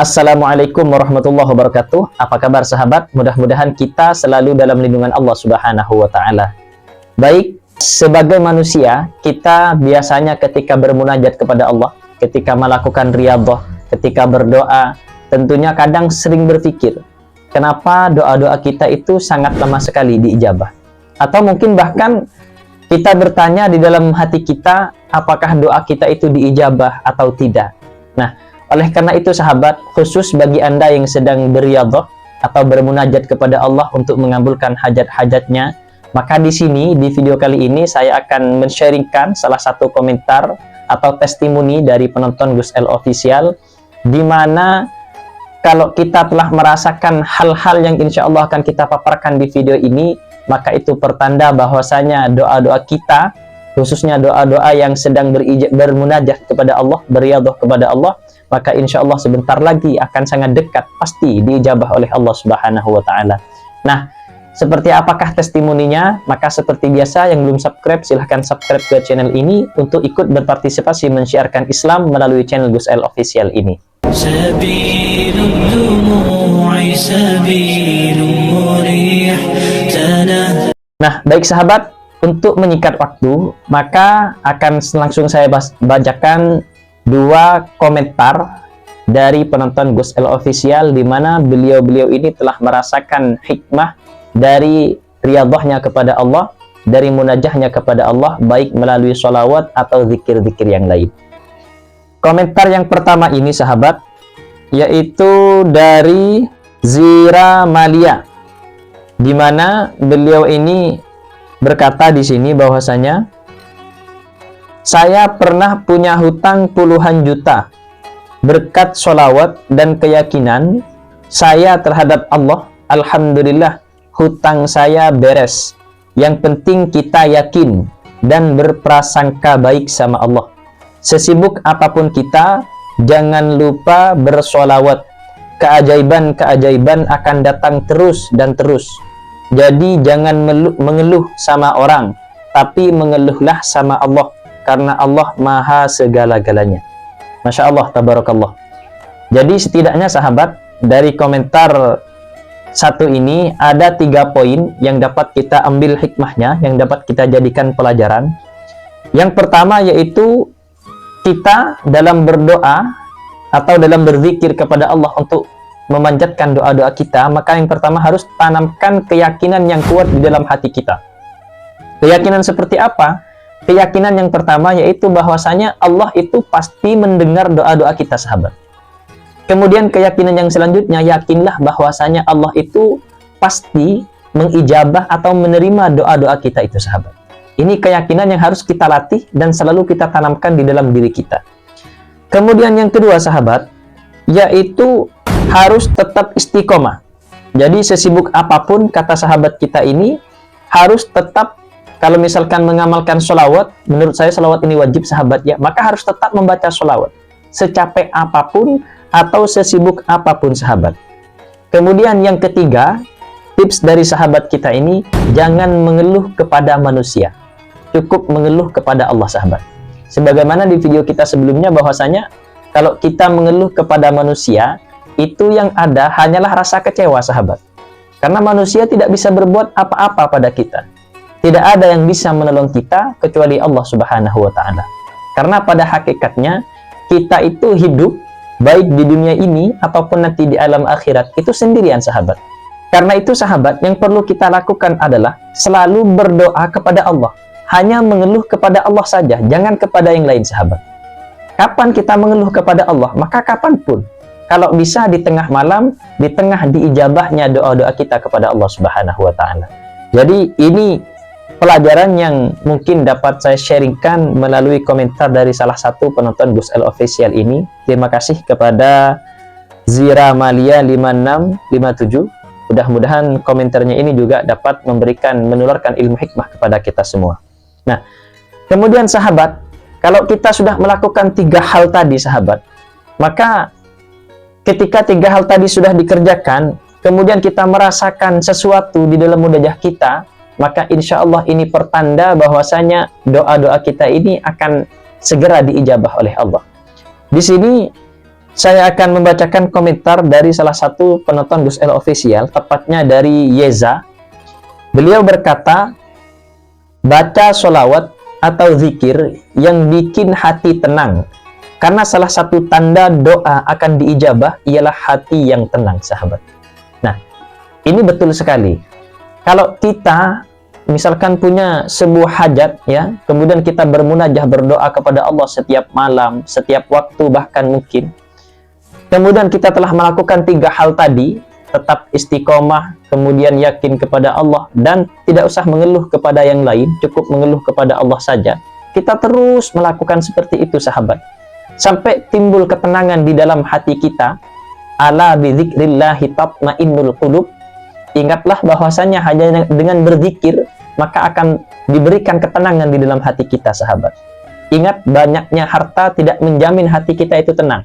Assalamualaikum warahmatullahi wabarakatuh. Apa kabar sahabat? Mudah-mudahan kita selalu dalam lindungan Allah Subhanahu wa taala. Baik, sebagai manusia, kita biasanya ketika bermunajat kepada Allah, ketika melakukan riyadhah, ketika berdoa, tentunya kadang sering berpikir, kenapa doa-doa kita itu sangat lama sekali diijabah? Atau mungkin bahkan kita bertanya di dalam hati kita, apakah doa kita itu diijabah atau tidak? Nah, oleh karena itu sahabat, khusus bagi Anda yang sedang berriyadhah atau bermunajat kepada Allah untuk mengabulkan hajat-hajatnya, maka di sini, di video kali ini saya akan men-sharingkan salah satu komentar atau testimoni dari penonton Gus El Official, di mana kalau kita telah merasakan hal-hal yang insya Allah akan kita paparkan di video ini, maka itu pertanda bahwasanya doa-doa kita, khususnya doa-doa yang sedang bermunajat kepada Allah, berriyadhah kepada Allah, maka insya Allah sebentar lagi akan sangat dekat pasti diijabah oleh Allah Subhanahu wa taala. Nah, seperti apakah testimoninya? Maka seperti biasa, yang belum subscribe silahkan subscribe ke channel ini untuk ikut berpartisipasi mensiarkan Islam melalui channel Gus El Official ini. Nah, baik sahabat, untuk menyingkat waktu, maka akan langsung saya bacakan dua komentar dari penonton Gus El Official, di mana beliau-beliau ini telah merasakan hikmah dari riyadhahnya kepada Allah, dari munajahnya kepada Allah, baik melalui sholawat atau zikir-zikir yang lain. Komentar yang pertama ini sahabat, yaitu dari Zira Malia, di mana beliau ini berkata di sini bahwasanya, saya pernah punya hutang puluhan juta. Berkat sholawat dan keyakinan saya terhadap Allah, alhamdulillah hutang saya beres. Yang penting kita yakin dan berprasangka baik sama Allah. Sesibuk apapun kita, jangan lupa bersholawat. Keajaiban-keajaiban akan datang terus dan terus. Jadi jangan mengeluh sama orang, tapi mengeluhlah sama Allah, karena Allah maha segala-galanya. Masya Allah, tabarakallah. Jadi setidaknya sahabat, dari komentar satu ini ada 3 poin yang dapat kita ambil hikmahnya, yang dapat kita jadikan pelajaran. Yang pertama yaitu, kita dalam berdoa atau dalam berzikir kepada Allah untuk memanjatkan doa-doa kita, maka yang pertama harus tanamkan keyakinan yang kuat di dalam hati kita. Keyakinan seperti apa? Keyakinan yang pertama yaitu bahwasanya Allah itu pasti mendengar doa-doa kita sahabat. Kemudian keyakinan yang selanjutnya, yakinlah bahwasanya Allah itu pasti mengijabah atau menerima doa-doa kita itu sahabat. Ini keyakinan yang harus kita latih dan selalu kita tanamkan di dalam diri kita. Kemudian yang kedua sahabat, yaitu harus tetap istiqomah. Jadi sesibuk apapun, kata sahabat kita ini, harus tetap, kalau misalkan mengamalkan sholawat, menurut saya sholawat ini wajib sahabat ya, maka harus tetap membaca sholawat secapek apapun atau sesibuk apapun sahabat. Kemudian yang ketiga, tips dari sahabat kita ini, jangan mengeluh kepada manusia, cukup mengeluh kepada Allah sahabat. Sebagaimana di video kita sebelumnya bahwasanya, kalau kita mengeluh kepada manusia, itu yang ada hanyalah rasa kecewa sahabat, karena manusia tidak bisa berbuat apa-apa pada kita. Tidak ada yang bisa menolong kita kecuali Allah Subhanahu wa taala. Karena pada hakikatnya kita itu hidup baik di dunia ini ataupun nanti di alam akhirat itu sendirian sahabat. Karena itu sahabat, yang perlu kita lakukan adalah selalu berdoa kepada Allah. Hanya mengeluh kepada Allah saja, jangan kepada yang lain sahabat. Kapan kita mengeluh kepada Allah? Maka kapanpun. Kalau bisa di tengah malam, di tengah diijabahnya doa-doa kita kepada Allah Subhanahu wa taala. Jadi ini pelajaran yang mungkin dapat saya sharingkan melalui komentar dari salah satu penonton Gus El Official ini. Terima kasih kepada Zira Malia 5657. Mudah-mudahan komentarnya ini juga dapat menularkan ilmu hikmah kepada kita semua. Nah, kemudian sahabat, kalau kita sudah melakukan 3 hal tadi sahabat, maka ketika 3 hal tadi sudah dikerjakan, kemudian kita merasakan sesuatu di dalam munajah kita, maka insya Allah ini pertanda bahwasanya doa-doa kita ini akan segera diijabah oleh Allah. Di sini Saya akan membacakan komentar dari salah satu penonton Gus El Official, tepatnya dari Yeza. Beliau berkata, baca sholawat atau zikir yang bikin hati tenang. Karena salah satu tanda doa akan diijabah ialah hati yang tenang, sahabat. Nah, ini betul sekali. Kalau kita misalkan punya sebuah hajat, ya, kemudian kita bermunajah berdoa kepada Allah setiap malam, setiap waktu, bahkan mungkin. Kemudian kita telah melakukan 3 hal tadi, tetap istiqomah, kemudian yakin kepada Allah, dan tidak usah mengeluh kepada yang lain, cukup mengeluh kepada Allah saja. Kita terus melakukan seperti itu, sahabat. Sampai timbul ketenangan di dalam hati kita. Ala bidzikrillahi tatmainnul qulub. Ingatlah bahwasanya hanya dengan berzikir maka akan diberikan ketenangan di dalam hati kita, sahabat. Ingat, banyaknya harta tidak menjamin hati kita itu tenang.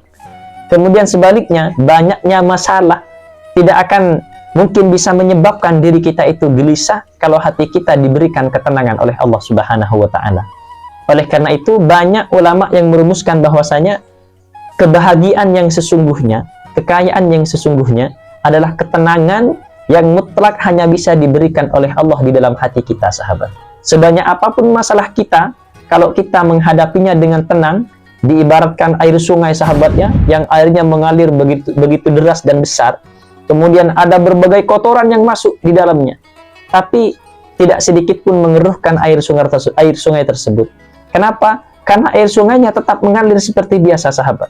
Kemudian sebaliknya, banyaknya masalah tidak akan mungkin bisa menyebabkan diri kita itu gelisah kalau hati kita diberikan ketenangan oleh Allah Subhanahu wa Ta'ala. Oleh karena itu, banyak ulama yang merumuskan bahwasanya kebahagiaan yang sesungguhnya, kekayaan yang sesungguhnya adalah ketenangan yang mutlak hanya bisa diberikan oleh Allah di dalam hati kita, sahabat. Sebanyak apapun masalah kita, kalau kita menghadapinya dengan tenang, diibaratkan air sungai, sahabatnya, yang airnya mengalir begitu deras dan besar. Kemudian ada berbagai kotoran yang masuk di dalamnya, tapi tidak sedikit pun mengeruhkan air sungai tersebut. Kenapa? Karena air sungainya tetap mengalir seperti biasa, sahabat.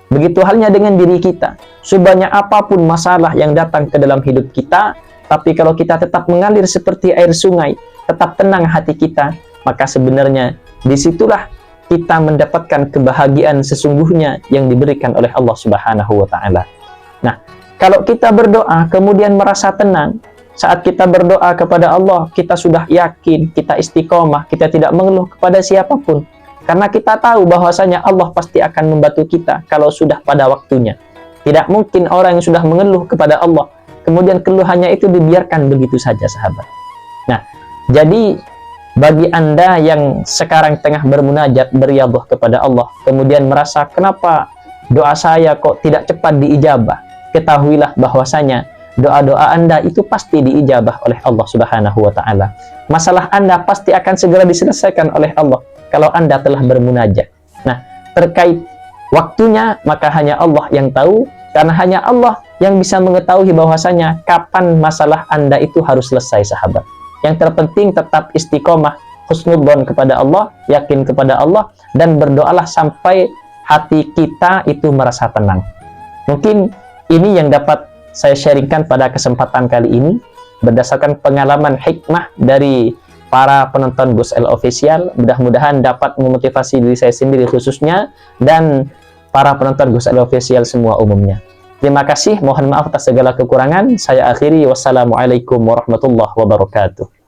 Begitu halnya dengan diri kita. Sebanyak apapun masalah yang datang ke dalam hidup kita, tapi kalau kita tetap mengalir seperti air sungai, tetap tenang hati kita, maka sebenarnya disitulah kita mendapatkan kebahagiaan sesungguhnya yang diberikan oleh Allah Subhanahu wa Ta'ala. Nah, kalau kita berdoa kemudian merasa tenang, saat kita berdoa kepada Allah, kita sudah yakin, kita istiqomah, kita tidak mengeluh kepada siapapun. Karena kita tahu bahwasanya Allah pasti akan membantu kita kalau sudah pada waktunya. Tidak mungkin orang yang sudah mengeluh kepada Allah, kemudian keluhannya itu dibiarkan begitu saja, sahabat. Nah, jadi bagi Anda yang sekarang tengah bermunajat, beriadah kepada Allah, kemudian merasa kenapa doa saya kok tidak cepat diijabah, ketahuilah bahwasanya doa-doa Anda itu pasti diijabah oleh Allah Subhanahu wa Ta'ala. Masalah Anda pasti akan segera diselesaikan oleh Allah kalau Anda telah bermunajat. Nah, terkait waktunya, maka hanya Allah yang tahu, karena hanya Allah yang bisa mengetahui bahwasanya kapan masalah Anda itu harus selesai, sahabat. Yang terpenting tetap istiqomah, husnudzon kepada Allah, yakin kepada Allah, dan berdoalah sampai hati kita itu merasa tenang. Mungkin ini yang dapat saya sharingkan pada kesempatan kali ini, berdasarkan pengalaman hikmah dari para penonton Gus El Official. Mudah-mudahan dapat memotivasi diri saya sendiri khususnya, dan para penonton Gus El Official semua umumnya. Terima kasih, mohon maaf atas segala kekurangan. Saya akhiri, wassalamualaikum warahmatullahi wabarakatuh.